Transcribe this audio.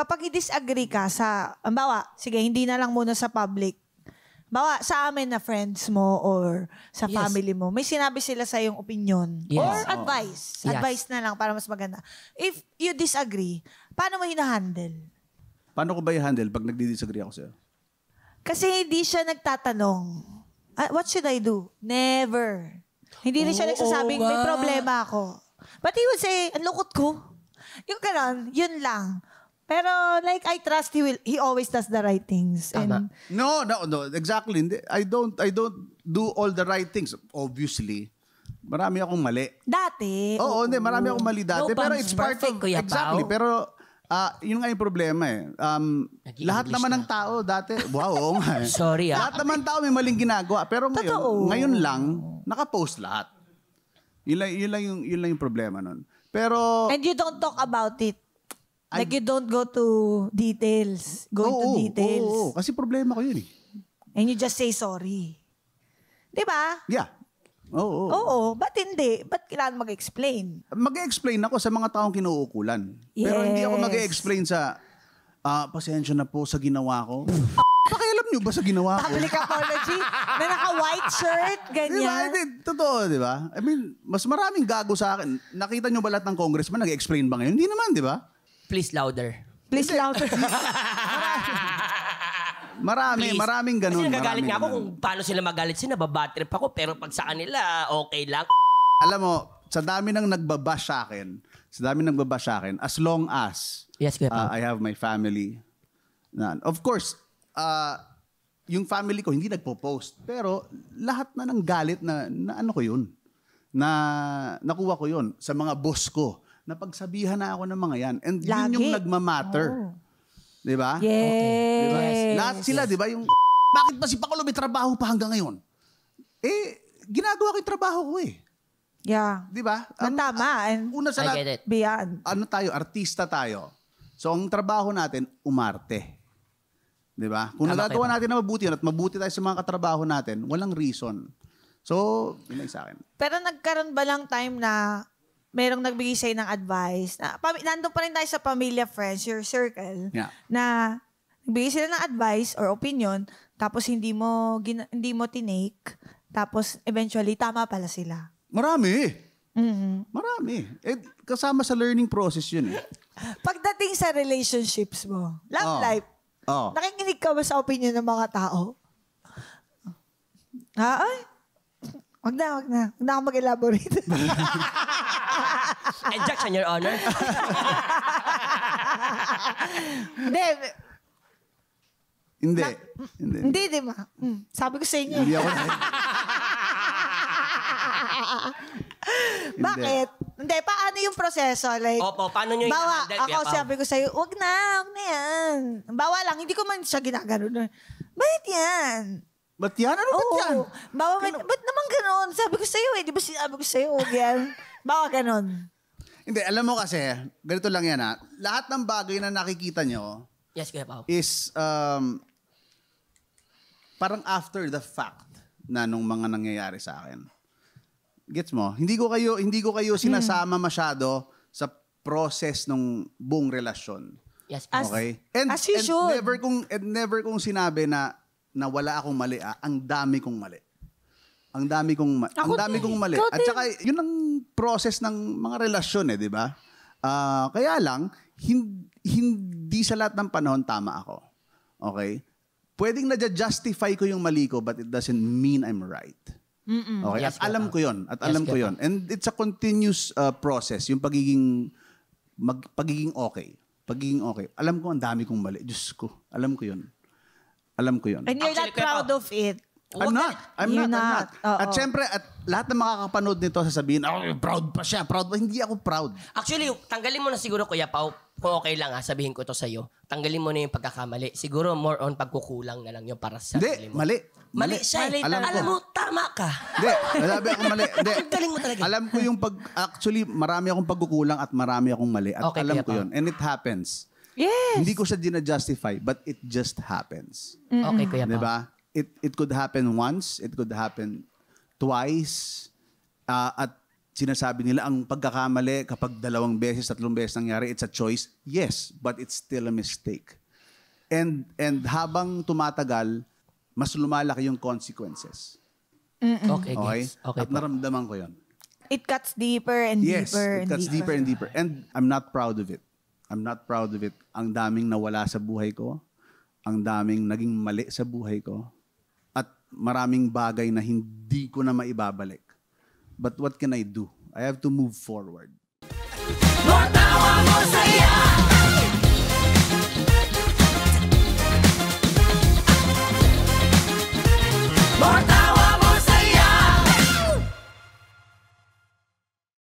kapag i-disagree ka sa, bawa, sige, hindi na lang muna sa public. Bawa, sa amin na friends mo or sa family mo, may sinabi sila sa yung opinion. Yes. Or advice. Yes. Advice na lang para mas maganda. If you disagree, paano mo hinahandle? Paano ko ba i-handle pag nagdi-disagree ako sa'yo? Kasi hindi siya nagtatanong, what should I do? Never. Hindi rin siya nagsasabing, may problema ako. But he would say, ang lukot ko. Yung ganon, yun lang. Pero like, I trust he always does the right things. Tama. And No, exactly. I don't do all the right things. Obviously, marami akong mali. dati, Oo, hindi, marami akong mali dati. No pero one's it's part perfect, of... Kuya Exactly, Pao. pero yun nga yung problema eh. Lahat naman ng tao dati... Wow, oo nga eh. Sorry Lahat naman tao may maling ginagawa. Pero ngayon lang, nakapost lahat. Yun lang yung problema nun. Pero... and you don't talk about it. Like you don't go to details. Go into details. Oo, kasi problema ko yun eh. And you just say sorry. Di ba? Yeah. Oo. Oo. Ba't hindi? Ba't kailangan mag-explain? Mag-explain ako sa mga taong kinuukulan. Pero hindi ako mag-explain sa, pasensya na po sa ginawa ko. Pakialam nyo ba sa ginawa ko? Public apology? Na naka-white shirt? Diba? Ganyan? Hindi, totoo, di ba? I mean, mas maraming gago sa akin. Nakita nyo ba lahat ng congressman nag-explain ba ngayon? Hindi naman, di ba? Please louder. Please louder. Maraming ganun. Kasi nagagalit nga ako ganun. kung paano sila magalit sila, nababatrip ako, pero pag sa kanila, okay lang. Alam mo, sa dami nang nagbabash sa akin, as long as Yes, Kuya Pao. I have my family, of course, yung family ko hindi nagpo-post, pero lahat na ng galit na ano ko yun, na nakuha ko yun sa mga boss ko, napagsabihan na ako ng mga yan. And yun yung nagmamatter. Di ba? Yes. Diba? Lahat sila, di ba? Yung, bakit ba si Pakulo may trabaho pa hanggang ngayon? Ginagawa ko yung trabaho ko eh. Yeah. Di ba? Tama. And Una sa I get it. beyond. ano tayo, artista tayo. So, ang trabaho natin, umarte. Di ba? Kung Tama nagagawa kayo. natin na mabuti yun at mabuti tayo sa mga katrabaho natin, walang reason. So, yun lang sa akin. Pero nagkaroon ba lang time na merong nagbigay sa'yo ng advice? Nandun pa rin tayo sa pamilya, friends, your circle, Yeah. na nagbigay sila ng advice or opinion, tapos hindi mo tinake, tapos eventually, tama pala sila. Marami. Mhm. Marami. Kasama sa learning process yun eh. Pagdating sa relationships mo, love Oh. life, Oh. nakikinig ka ba sa opinion ng mga tao? Ay, wag na. Wag na ako mag-elaborate. Objection, Your Honor. Hindi. Hindi. Hindi, di ba? Sabi ko sa inyo. Hindi ako Bakit? Hindi, paano yung proseso? Like, Opo, paano nyo bawa, i-handle, Kuya ako Pao? sabi ko sa'yo, wag na yan. Bawa lang, hindi ko man siya ginagano. Bakit yan? Ba't yan? Ano ba't yan? Bawa, ba't naman ganon? Sabi ko sa'yo di ba sinabi ko sa'yo, wag yan? Bawa ganon. Hindi, alam mo kasi, ganito lang yan ha. Lahat ng bagay na nakikita nyo Yes, Kuya Pao. is parang after the fact na nung mga nangyayari sa akin. Gets mo? Hindi ko kayo sinasama masyado sa process ng buong relasyon. Yes, Kuya Pao. Okay? As you should. Never kong sinabi na wala akong mali. Ang dami kong mali. Ang dami kong mali. Ikaw At din. saka, yun ang process ng mga relasyon di ba? Kaya lang, hindi sa lahat ng panahon tama ako. Okay? Pwedeng na-justify ko yung mali ko, but it doesn't mean I'm right. Okay? Yes, At alam ko yun. Kuya Pao. And it's a continuous process, yung pagiging okay. Pagiging okay. Alam ko, ang dami kong mali. Diyos ko. Alam ko yun. And you're Actually, not Kuya proud Pao, of it. I'm not. You're not. Oo. At syempre, at lahat ng makakapanood nito sasabihin, proud pa siya. Proud pa. Hindi ako proud. Actually, tanggalin mo na siguro, Kuya Pao, kung okay lang sabihin ko to sa'yo, tanggalin mo na yung pagkakamali. Siguro more on pagkukulang na lang yung para sa sarili Hindi, mo. mali. Siya. Mali Alam talaga. mo, tama ka. Hindi, sabi ako mali. Hindi. Ang galing mo talaga. Alam ko yung actually, marami akong pagkukulang at marami akong mali. At Okay, alam Kuya ko Pao. yun. And it happens. Yes. Hindi ko siya dina-justify, but it just happens. Okay, Kuya Pao. Diba? It could happen once, it could happen twice, at sinasabi nila ang pagkakamali kapag 2 beses, 3 beses nangyari, it's a choice. Yes, but it's still a mistake. And habang tumatagal, mas lumalaki yung consequences. Okay, Okay? guys. Okay At po. naramdaman ko yun. It cuts deeper and Yes, deeper it and cuts deeper deeper. and deeper. And I'm not proud of it. I'm not proud of it. Ang daming nawala sa buhay ko. Ang daming naging mali sa buhay ko. At maraming bagay na hindi ko na maibabalik. But what can I do? I have to move forward. More tawa, more saya.